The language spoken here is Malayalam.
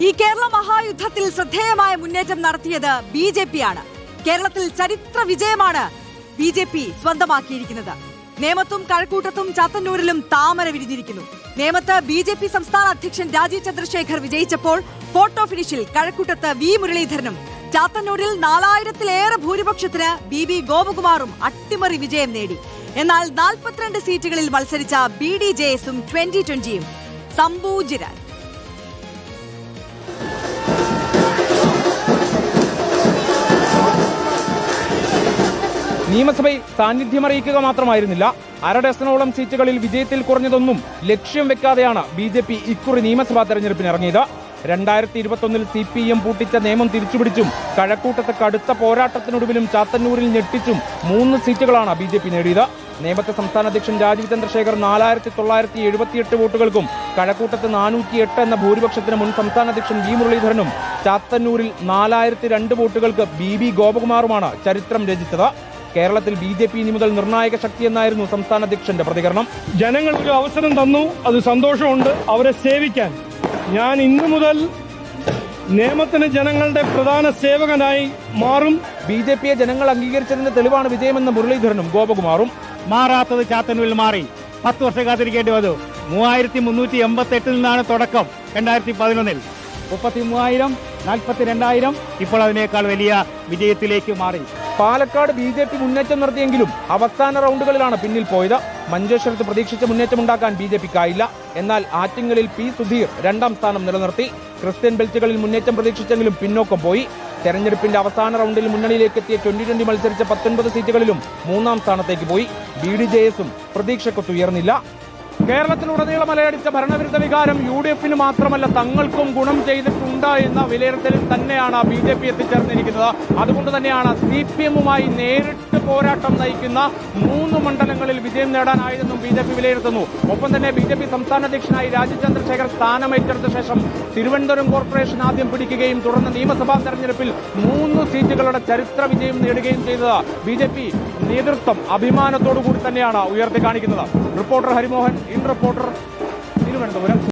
ഈ കേരള മഹായുദ്ധത്തിൽ ശ്രദ്ധേയമായ മുന്നേറ്റം നടത്തിയത് BJP ആണ്. കേരളത്തിൽ ചരിത്ര വിജയമാണ് BJP സ്വന്തമാക്കിയിരിക്കുന്നത്. നേമത്തും കഴക്കൂട്ടത്തും ചാത്തന്നൂരിലും താമര വിരിഞ്ഞിരിക്കുന്നു. നേമത്ത് BJP സംസ്ഥാന അധ്യക്ഷൻ രാജീവ് ചന്ദ്രശേഖർ വിജയിച്ചപ്പോൾ ഫോട്ടോ ഫിനിഷിൽ കഴക്കൂട്ടത്ത് V മുരളീധരനും ചാത്തന്നൂരിൽ 4000-ലേറെ ഭൂരിപക്ഷത്തിന് BB ഗോപകുമാറും അട്ടിമറി വിജയം നേടി. എന്നാൽ 42 സീറ്റുകളിൽ മത്സരിച്ച BDJS-ഉം 2020-യും സംപൂജ്യരായി. നിയമസഭയിൽ സാന്നിധ്യമറിയിക്കുക മാത്രമായിരുന്നില്ല, അരഡസനോളം സീറ്റുകളിൽ വിജയത്തിൽ കുറഞ്ഞതൊന്നും ലക്ഷ്യം വെക്കാതെയാണ് BJP ഇക്കുറി നിയമസഭാ തെരഞ്ഞെടുപ്പിന് ഇറങ്ങിയത്. 2021-ൽ CPM പൂട്ടിച്ച നിയമം തിരിച്ചുപിടിച്ചും കഴക്കൂട്ടത്ത് കടുത്ത പോരാട്ടത്തിനൊടുവിലും ചാത്തന്നൂരിൽ ഞെട്ടിച്ചും 3 സീറ്റുകളാണ് BJP നേടിയത്. നേമത്തെ സംസ്ഥാന അധ്യക്ഷൻ രാജീവ് ചന്ദ്രശേഖർ 4978 വോട്ടുകൾക്കും കഴക്കൂട്ടത്ത് 408 എന്ന ഭൂരിപക്ഷത്തിന് മുൻ സംസ്ഥാന അധ്യക്ഷൻ V മുരളീധരനും ചാത്തന്നൂരിൽ 4002 വോട്ടുകൾക്ക് BB ഗോപകുമാറുമാണ് ചരിത്രം രചിച്ചത്. കേരളത്തിൽ BJP ഇനി മുതൽ നിർണായക ശക്തിയെന്നായിരുന്നു സംസ്ഥാന അധ്യക്ഷന്റെ പ്രതികരണം. ജനങ്ങൾക്ക് അവസരം തന്നു, അത് സന്തോഷമുണ്ട്. അവരെ സേവിക്കാൻ ഞാൻ ഇന്നു മുതൽ നേമത്തിന് ജനങ്ങളുടെ പ്രധാന സേവകനായി മാറും. BJPയെ ജനങ്ങൾ അംഗീകരിച്ചതിന്റെ തെളിവാണ് വിജയമെന്ന് മുരളീധരനും ഗോപകുമാറും. മാറാത്തത് ചാത്തന്നൂരിൽ മാറി. 10 വർഷം കാത്തിരിക്കേണ്ടി വന്നു. 3388 നിന്നാണ് തുടക്കം. 2011-ൽ 33,000, 42,000, ഇപ്പോൾ അതിനേക്കാൾ വലിയ വിജയത്തിലേക്ക് മാറി. പാലക്കാട് BJP മുന്നേറ്റം നടത്തിയെങ്കിലും അവസാന റൗണ്ടുകളിലാണ് പിന്നിൽ പോയത്. മഞ്ചേശ്വരത്ത് പ്രതീക്ഷിച്ച മുന്നേറ്റമുണ്ടാക്കാൻ BJPക്കായില്ല. എന്നാൽ ആറ്റിങ്ങലിൽ P സുധീർ 2ാം സ്ഥാനം നിലനിർത്തി. ക്രിസ്ത്യൻ ബെൽറ്റുകളിൽ മുന്നേറ്റം പ്രതീക്ഷിച്ചെങ്കിലും പിന്നോക്കം പോയി. തെരഞ്ഞെടുപ്പിന്റെ അവസാന റൗണ്ടിൽ മുന്നണിയിലേക്ക് എത്തിയ 2020 മത്സരിച്ച 19 സീറ്റുകളിലും 3ാം സ്ഥാനത്തേക്ക് പോയി. BDJS-ഉം പ്രതീക്ഷക്കൊത്തുയർന്നില്ല. കേരളത്തിലുടനീളം അലയടിച്ച ഭരണവിരുദ്ധ വികാരം UDF-ന് മാത്രമല്ല തങ്ങൾക്കും ഗുണം ചെയ്തിട്ടുണ്ട് എന്ന വിലയിരുത്തലിൽ തന്നെയാണ് BJP എത്തിച്ചേർന്നിരിക്കുന്നത്. അതുകൊണ്ട് തന്നെയാണ് CPM-ഉമായി നേരിട്ട് പോരാട്ടം നയിക്കുന്ന 3 മണ്ഡലങ്ങളിൽ വിജയം നേടാനായതെന്നും BJP വിലയിരുത്തുന്നു. ഒപ്പം തന്നെ BJP സംസ്ഥാന അധ്യക്ഷനായി രാജീവ് ചന്ദ്രശേഖർ സ്ഥാനമേറ്റെടുത്ത ശേഷം തിരുവനന്തപുരം കോർപ്പറേഷൻ ആദ്യം പിടിക്കുകയും തുടർന്ന് നിയമസഭാ തെരഞ്ഞെടുപ്പിൽ 3 സീറ്റുകളുടെ ചരിത്ര വിജയം നേടുകയും ചെയ്തത് BJP നേതൃത്വം അഭിമാനത്തോടു കൂടി തന്നെയാണ് ഉയർത്തി കാണിക്കുന്നത്. Reporter Harimohan, in reporter, Thiruvananthapuram.